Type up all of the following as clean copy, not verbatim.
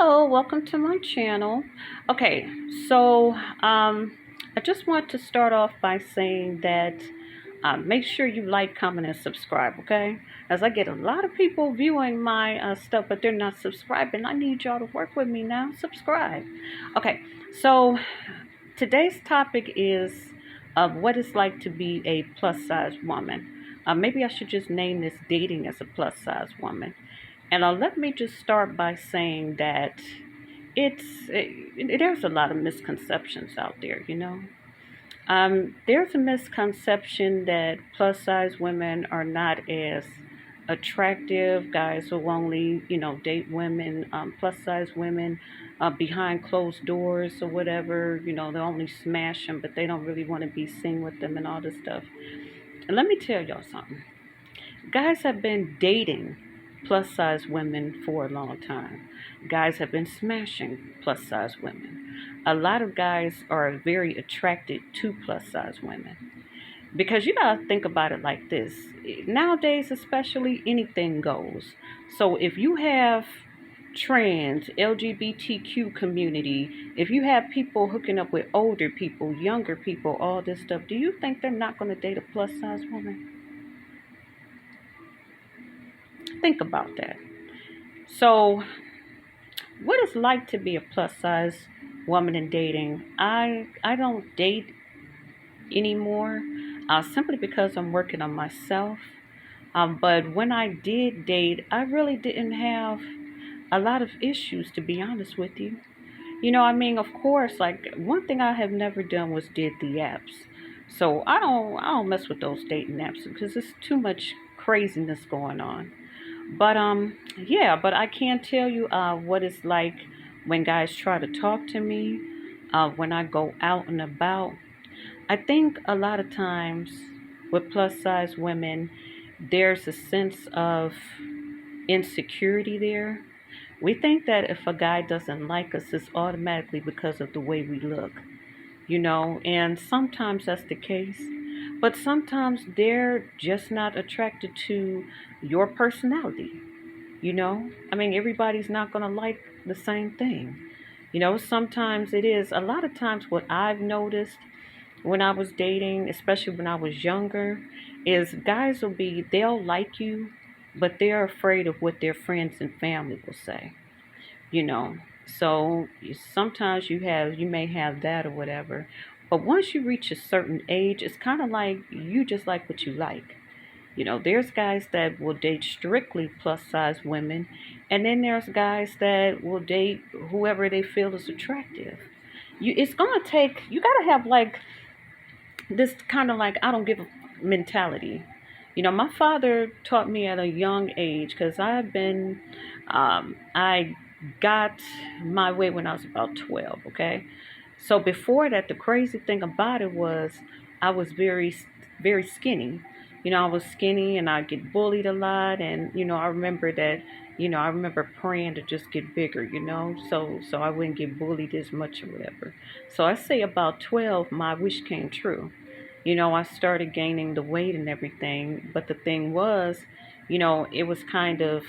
Hello, welcome to my channel. Okay, so I just want to start off by saying that make sure you like, comment, and subscribe, okay? As I get a lot of people viewing my stuff, but they're not subscribing. I need y'all to work with me now. Subscribe. Okay, so today's topic is what it's like to be a plus size woman. Maybe I should just name this dating as a plus size woman. And let me just start by saying that there's a lot of misconceptions out there, you know. There's a misconception that plus size women are not as attractive. Guys will only, date women, plus size women, behind closed doors or whatever. They only smash them, but they don't really want to be seen with them and all this stuff. And let me tell y'all something. Guys have been dating plus size women for a long time. Guys have been smashing plus size women. A lot of guys are very attracted to plus size women because you gotta think about it like this. Nowadays, especially, anything goes. So if you have trans, LGBTQ community, if you have people hooking up with older people, younger people, all this stuff, do you think they're not going to date a plus size woman? Think about that. So, what it's like to be a plus size woman in dating? I don't date anymore, simply because I'm working on myself. But when I did date, I really didn't have a lot of issues, to be honest with you. Of course, like one thing I have never done was did the apps. So I don't mess with those dating apps because there's too much craziness going on. But yeah, but I can tell you what it's like when guys try to talk to me, when I go out and about. I think a lot of times with plus size women, there's a sense of insecurity there. We think that if a guy doesn't like us, it's automatically because of the way we look, and sometimes that's the case. But sometimes they're just not attracted to your personality. Everybody's not going to like the same thing. Sometimes it is. A lot of times, what I've noticed when I was dating, especially when I was younger, is guys they'll like you, but they're afraid of what their friends and family will say, you know. So sometimes you may have that or whatever. But once you reach a certain age, it's kind of like you just like what you like. There's guys that will date strictly plus size women, and then there's guys that will date whoever they feel is attractive. It's gonna take, you gotta have like this kind of like I don't give a mentality. My father taught me at a young age because I got my way when I was about 12, okay? So before that, the crazy thing about it was I was very, very skinny. I was skinny and I get bullied a lot. And, I remember that, I remember praying to just get bigger, so I wouldn't get bullied as much or whatever. So I say about 12, my wish came true. I started gaining the weight and everything. But the thing was, it was kind of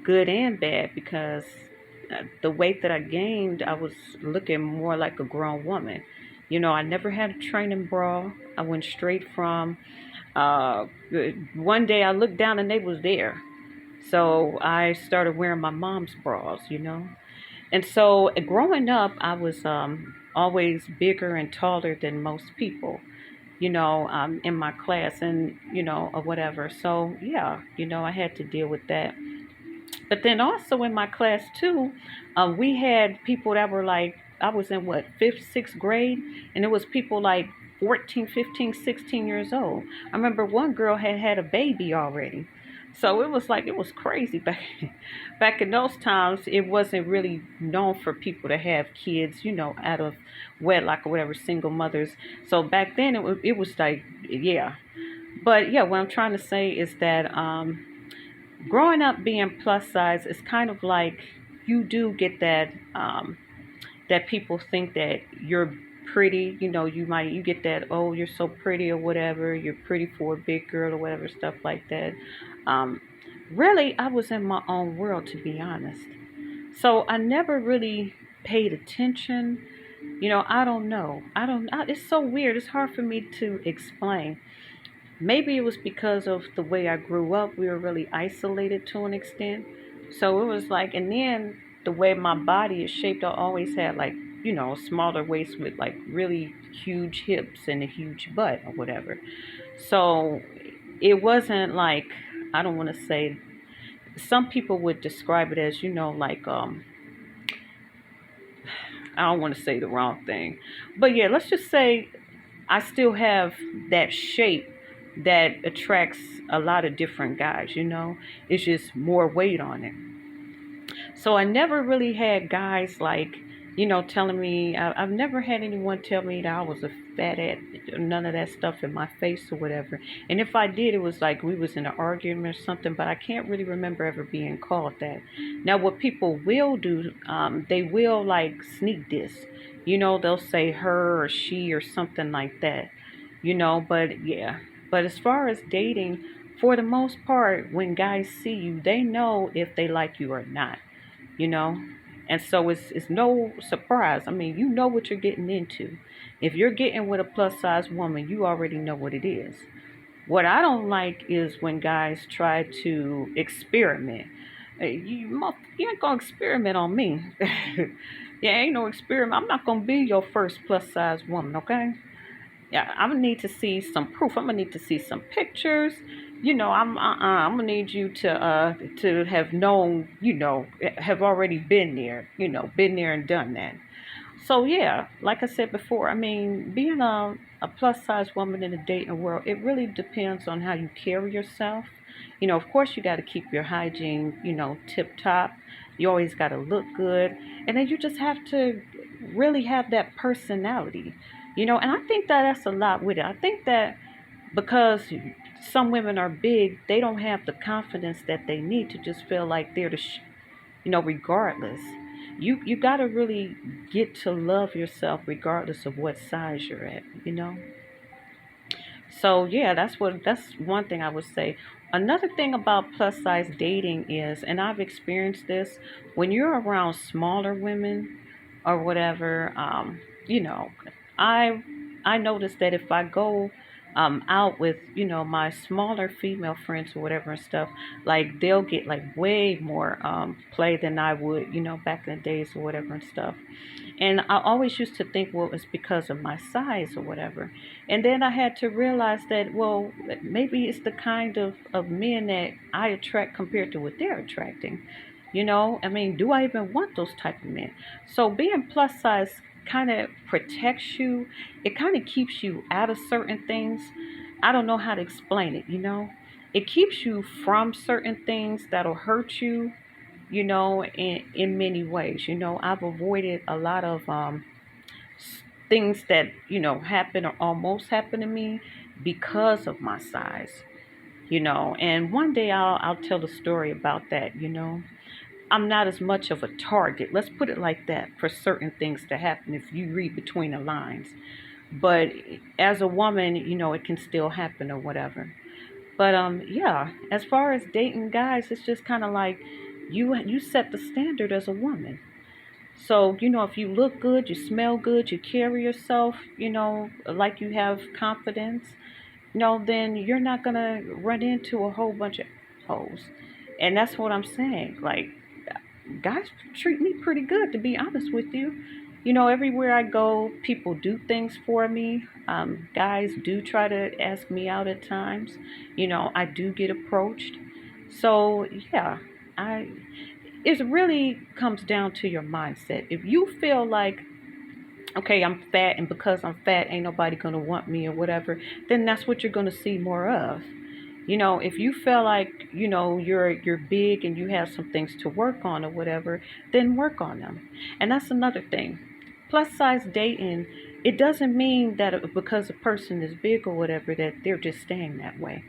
good and bad because the weight that I gained, I was looking more like a grown woman. I never had a training bra. I went straight from, uh, one day I looked down and they was there. So I started wearing my mom's bras. And so growing up, I was always bigger and taller than most people, in my class and, or whatever. So yeah, I had to deal with that. But then also in my class too, we had people that were like, I was in what, fifth, sixth grade, and it was people like 14, 15, 16 years old. I remember one girl had had a baby already. So it was like, it was crazy back, back in those times. It wasn't really known for people to have kids, out of wedlock or whatever, single mothers. So back then it was like, yeah. But yeah, what I'm trying to say is that, growing up being plus size is kind of like you do get that, that people think that you're pretty. You get that, oh, you're so pretty or whatever, you're pretty for a big girl or whatever, stuff like that. um, Really, I was in my own world, to be honest. So I never really paid attention. I don't know. It's so weird. It's hard for me to explain. Maybe it was because of the way I grew up. We were really isolated to an extent. So it was like, and then the way my body is shaped, I always had like, a smaller waist with like really huge hips and a huge butt or whatever. So it wasn't like, I don't want to say, some people would describe it as, like, I don't want to say the wrong thing. But yeah, let's just say I still have that shape that attracts a lot of different guys. It's just more weight on it. So I never really had guys like, telling me, I've never had anyone tell me that I was a fat at none of that stuff in my face or whatever. And if I did, it was like we was in an argument or something, but I can't really remember ever being called that. Now, what people will do, they will like sneak diss. They'll say her or she or something like that, but yeah. But as far as dating, for the most part, when guys see you, they know if they like you or not, you know? And so it's no surprise. I mean, you know what you're getting into. If you're getting with a plus size woman, you already know what it is. What I don't like is when guys try to experiment. You ain't gonna experiment on me. Yeah, ain't no experiment. I'm not gonna be your first plus size woman, okay? Yeah, I'm gonna need to see some proof. I'm gonna need to see some pictures. I'm gonna need you to have known, have already been there, been there and done that. So yeah, like I said before, I mean, being a plus size woman in the dating world, it really depends on how you carry yourself. Of course you got to keep your hygiene, tip top. You always got to look good, and then you just have to really have that personality. And I think that that's a lot with it. I think that because some women are big, they don't have the confidence that they need to just feel like they're regardless. You got to really get to love yourself regardless of what size you're at. So yeah, that's one thing I would say. Another thing about plus size dating is, and I've experienced this, when you're around smaller women or whatever, you know, I I notice that if I go out with my smaller female friends or whatever and stuff, like they'll get like way more play than I would, back in the days or whatever and stuff. And I always used to think, well, it's because of my size or whatever. And then I had to realize that, well, maybe it's the kind of men that I attract compared to what they're attracting. I mean, do I even want those type of men? So being plus size kind of protects you. It kind of keeps you out of certain things. I don't know how to explain it. It keeps you from certain things that'll hurt you, in many ways. I've avoided a lot of things that, happen or almost happen to me because of my size. And one day I'll tell a story about that. I'm not as much of a target. Let's put it like that for certain things to happen if you read between the lines. But as a woman, it can still happen or whatever. But yeah, as far as dating guys, it's just kind of like you set the standard as a woman. So, if you look good, you smell good, you carry yourself, like you have confidence, then you're not going to run into a whole bunch of hoes. And that's what I'm saying. Like, guys treat me pretty good, to be honest with you. Everywhere I go, people do things for me. Guys do try to ask me out at times. I do get approached. So, yeah, I it really comes down to your mindset. If you feel like, okay, I'm fat, and because I'm fat, ain't nobody gonna want me or whatever, then that's what you're gonna see more of. If you feel like, you're big and you have some things to work on or whatever, then work on them. And that's another thing. Plus size dating, it doesn't mean that because a person is big or whatever that they're just staying that way.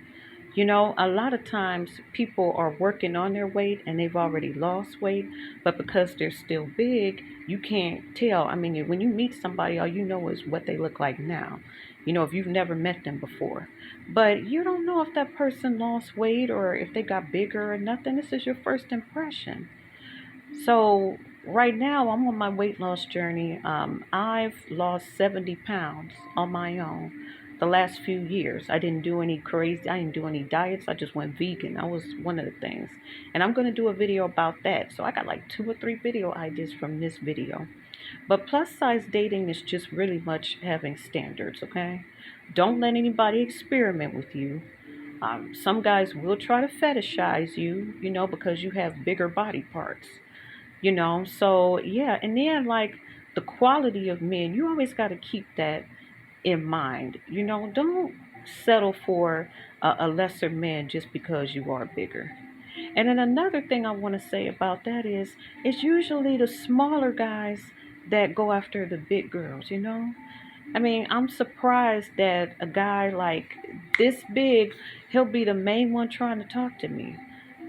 A lot of times people are working on their weight and they've already lost weight, but because they're still big, you can't tell. I mean, when you meet somebody, all you know is what they look like now, if you've never met them before. But you don't know if that person lost weight or if they got bigger or nothing. This is your first impression. So right now I'm on my weight loss journey. I've lost 70 pounds on my own the last few years. I didn't do any crazy, I didn't do any diets. I just went vegan. That was one of the things. And I'm going to do a video about that. So I got like 2 or 3 video ideas from this video. But plus size dating is just really much having standards, okay? Don't let anybody experiment with you. Some guys will try to fetishize you, because you have bigger body parts. So yeah, and then like the quality of men, you always got to keep that in mind. Don't settle for a lesser man just because you are bigger. And then another thing I want to say about that is it's usually the smaller guys that go after the big girls. I mean, I'm surprised that a guy like this big, he'll be the main one trying to talk to me.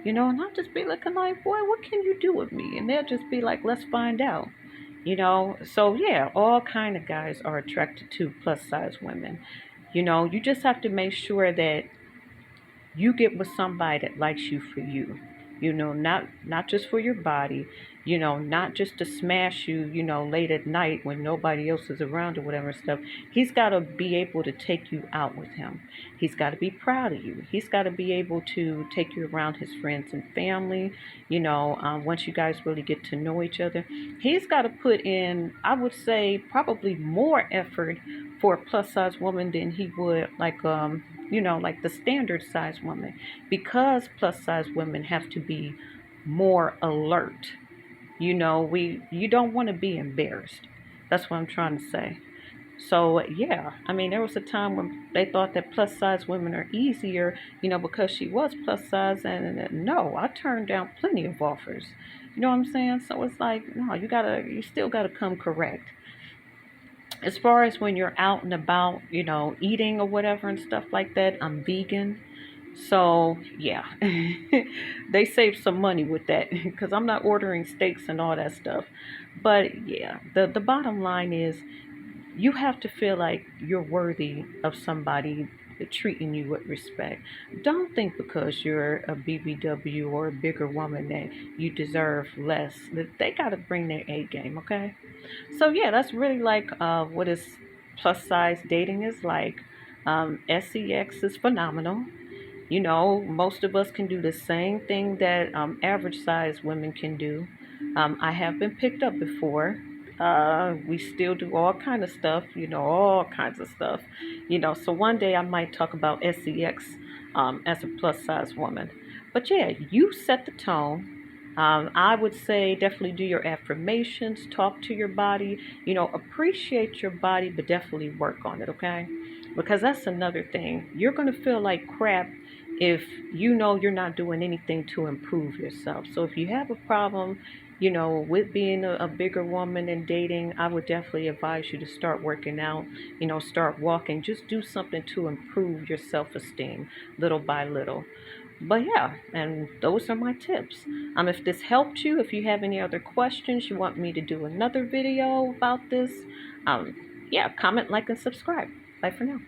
And I'll just be looking like, boy, what can you do with me? And they'll just be like, let's find out. So yeah, all kind of guys are attracted to plus size women. You just have to make sure that you get with somebody that likes you for you. Not just for your body, not just to smash you late at night when nobody else is around or whatever stuff. He's got to be able to take you out with him. He's got to be proud of you. He's got to be able to take you around his friends and family. Once you guys really get to know each other, he's got to put in, I would say, probably more effort for a plus size woman than he would like the standard size woman, because plus size women have to be more alert. You don't want to be embarrassed. That's what I'm trying to say. So yeah, I mean, there was a time when they thought that plus size women are easier, because she was plus size, and no, I turned down plenty of offers. You know what I'm saying? So it's like, no, you still gotta come correct. As far as when you're out and about, eating or whatever and stuff like that, I'm vegan. So, yeah, they saved some money with that because I'm not ordering steaks and all that stuff. But yeah, the bottom line is you have to feel like you're worthy of somebody treating you with respect. Don't think because you're a BBW or a bigger woman that you deserve less. They got to bring their A game, okay? So yeah, that's really like what is plus size dating is like. Sex is phenomenal. Most of us can do the same thing that average size women can do. I have been picked up before. We still do all kind of stuff, all kinds of stuff. So one day I might talk about sex as a plus size woman. But yeah, you set the tone. I would say definitely do your affirmations, talk to your body, appreciate your body, but definitely work on it, okay? Because that's another thing. You're going to feel like crap if you know you're not doing anything to improve yourself. So if you have a problem, with being a bigger woman and dating, I would definitely advise you to start working out, start walking, just do something to improve your self-esteem little by little. But yeah, and those are my tips. If this helped you, if you have any other questions, you want me to do another video about this, yeah, comment, like, and subscribe. Bye for now.